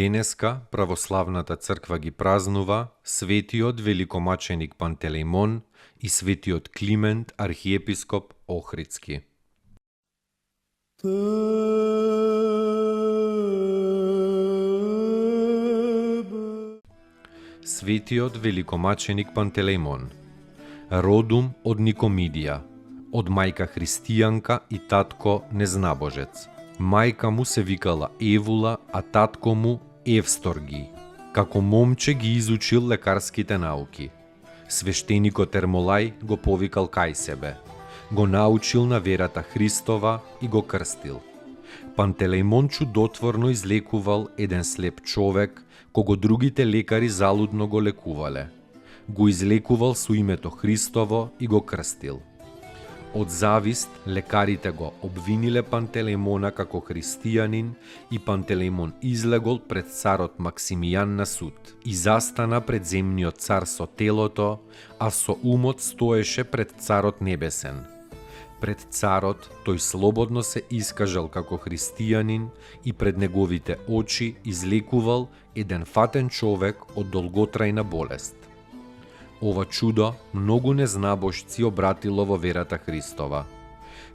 Денеска православната црква ги празнува светиот великомаченик Пантелеимон и светиот Климент архиепископ Охридски. Светиот великомаченик Пантелеимон, родум од Никомидија, од мајка христијанка и татко незнабожец. Мајка му се викала Евула, а татко му Евсторги. Како момче ги изучил лекарските науки. Свештеникот Ермолај го повикал кај себе. Го научил на верата Христова и го крстил. Пантелеимон чудотворно излекувал еден слеп човек, кого другите лекари залудно го лекувале. Го излекувал со името Христово и го крстил. Од завист, лекарите го обвиниле Пантелеимона како христијанин и Пантелеимон излегол пред царот Максимијан на суд и застана пред земниот цар со телото, а со умот стоеше пред царот небесен. Пред царот тој слободно се искажал како христијанин и пред неговите очи излекувал еден фатен човек од долготрајна болест. Ова чудо многу незнабожци обратило во верата Христова.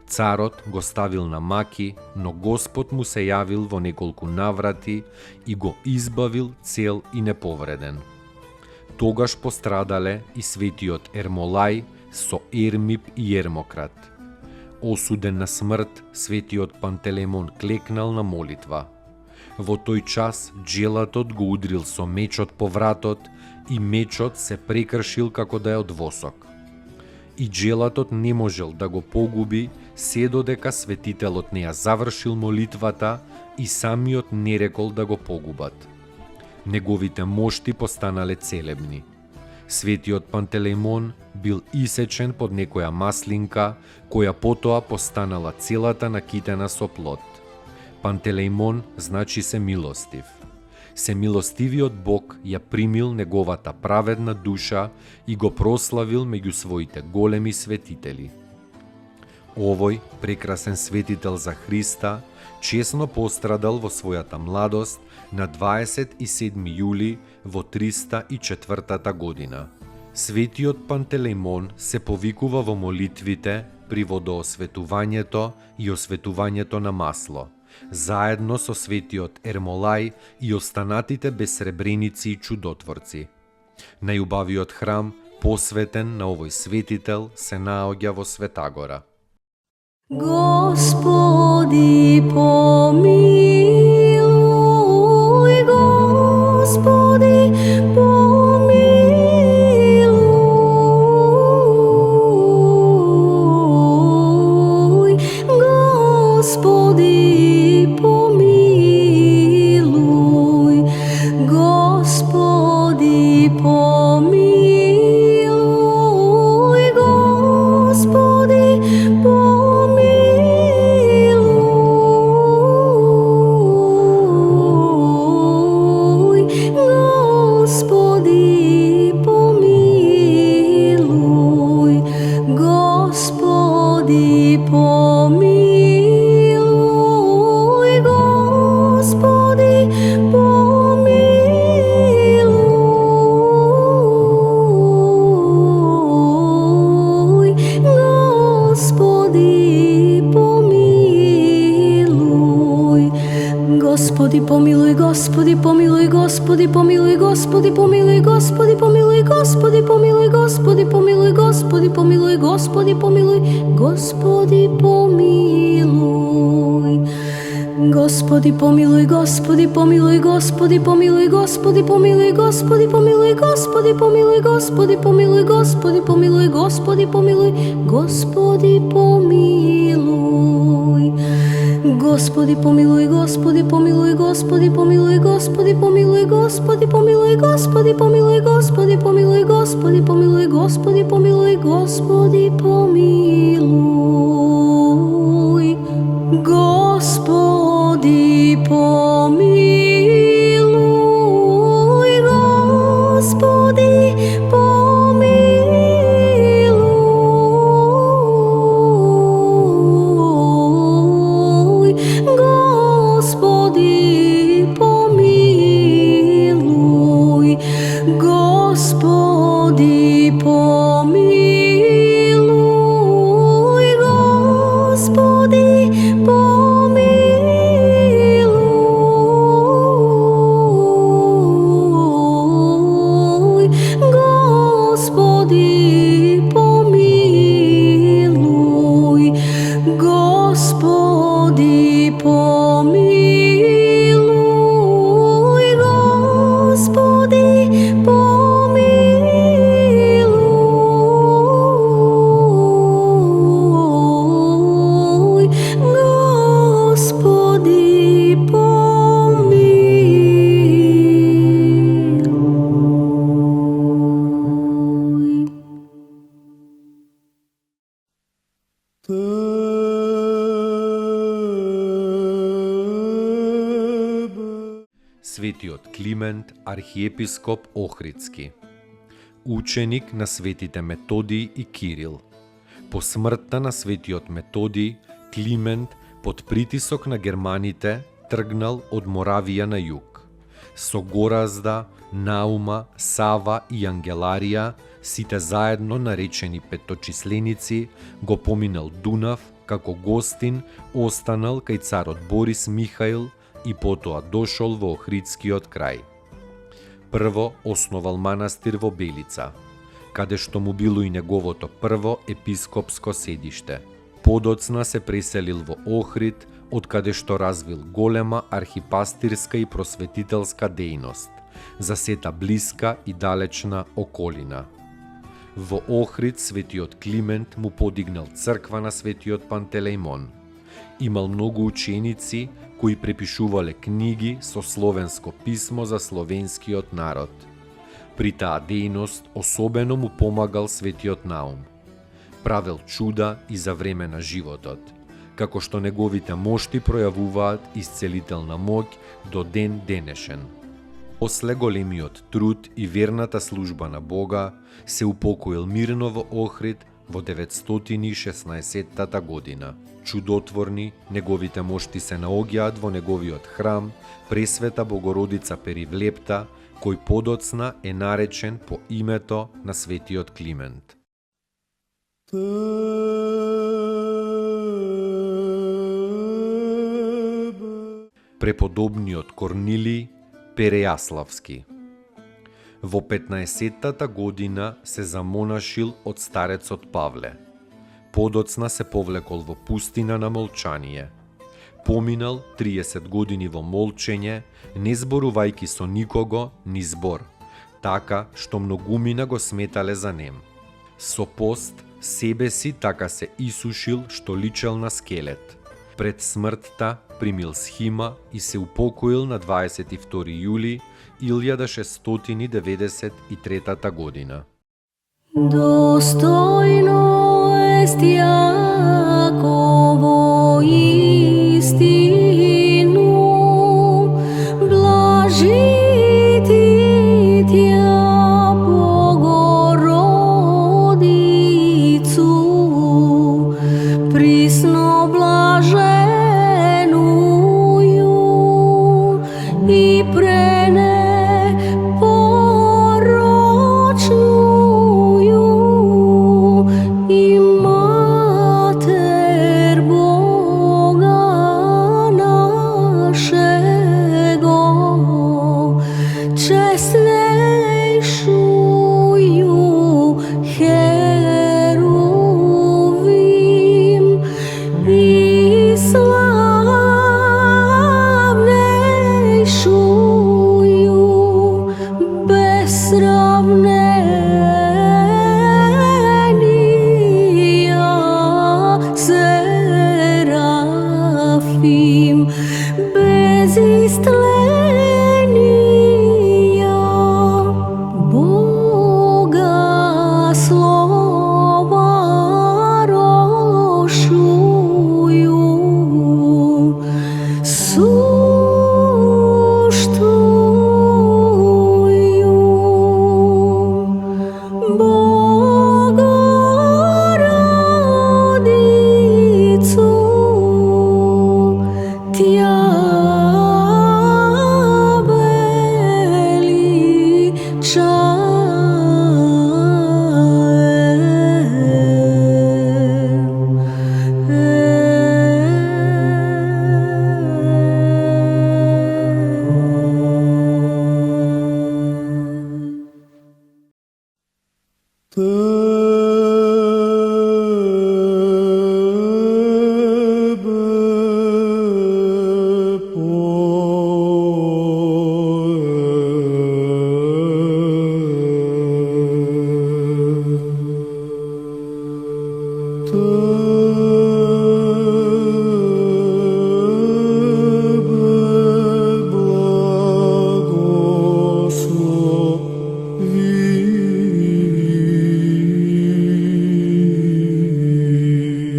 Царот го ставил на маки, но Господ му се јавил во неколку наврати и го избавил цел и неповреден. Тогаш пострадале и светиот Ермолај со Ермип и Ермократ. Осуден на смрт, светиот Пантелеимон клекнал на молитва. Во тој час джелатот го удрил со мечот по вратот и мечот се прекршил како да е од восок. И джелатот не можел да го погуби, се додека светителот не ја завршил молитвата и самиот не рекол да го погубат. Неговите мошти постанале целебни. Светиот Пантелеимон бил исечен под некоја маслинка, која потоа постанала целата накитена со плод. Пантелеимон значи се милостив. Семилостивиот Бог ја примил неговата праведна душа и го прославил меѓу своите големи светители. Овој прекрасен светител за Христа чесно пострадал во својата младост на 27 јули во 304 година. Светиот Пантелеимон се повикува во молитвите при водоосветувањето и осветувањето на масло, заедно со светиот Ермолај и останатите безсребреници и чудотворци. Најубавиот храм, посветен на овој светител, се наоѓа во Светагора. Господи, помилуј, Господи, помилуј, Господи, помилуј, Господи, помилуј, Господи, Господи, помилуј, Господи, помилуј, Господи, помилуј, Господи, помилуј, Господи, помилуј, Господи, помилуј, Господи, помилуј, Господи, помилуј, Господи, помилуј, Господи, помилуј. Господи, помилуј, Господи, помилуј, Господи, помилуј, Господи, помилуј, Господи, помилуј, Господи, помилуј, Господи, помилуј, Господи, помилуј, Господи, помилуј, Господи, помилуј. Господи, помилуй, Господи, помилуй, Господи, помилуй, Господи, помилуй, Господи, помилуй, Господи, помилуй, Господи, помилуй, Господи, помилуй, Господи, помилуй, Господи, помилуй, Господи, помилуй, Господи, помилуй, Господи, помилуй, Господи, помилуй, Господи, помилуй, Господи, помилуй, Господи, помилуй, Господи, помилуй, Господи, помилуй. Светиот Климент, архиепископ Охридски. Ученик на светите Методий и Кирил. По смртта на светиот Методий, Климент, под притисок на германите, тргнал од Моравија на југ. Со Горазда, Наума, Сава и Ангеларија, сите заедно наречени петочисленици, го поминал Дунав, како гостин останал кај царот Борис Михаил и потоа дошол во Охридскиот крај. Прво основал манастир во Белица, каде што му било и неговото прво епископско седиште. Подоцна се преселил во Охрид, од каде што развил голема архипастирска и просветителска дејност за сета блиска и далечна околина. Во Охрид светиот Климент му подигнал црква на светиот Пантелеимон. Имал многу ученици кои препишувале книги со словенско писмо за словенскиот народ. При таа дејност особено му помагал светиот Наум. Правел чуда и за време на животот, како што неговите мошти пројавуваат исцелителна моќ до ден денешен. После големиот труд и верната служба на Бога, се упокоил мирно во Охрид во 916 година. Чудотворни, неговите мошти се наоѓаат во неговиот храм, Пресвета Богородица Перивлепта, кој подоцна е наречен по името на светиот Климент. Преподобниот Корнилий Перејаславски. Во 15-тата година се замонашил од старецот Павле. Подоцна се повлекол во пустина на молчание. Поминал 30 години во молчење, не зборувајки со никого ни збор, така што многумина го сметале за нем. Со пост себе си така се исушил што личел на скелет. Пред смртта примил схима и се упокоил на 22 јули 1693 година. Достойно est Iaco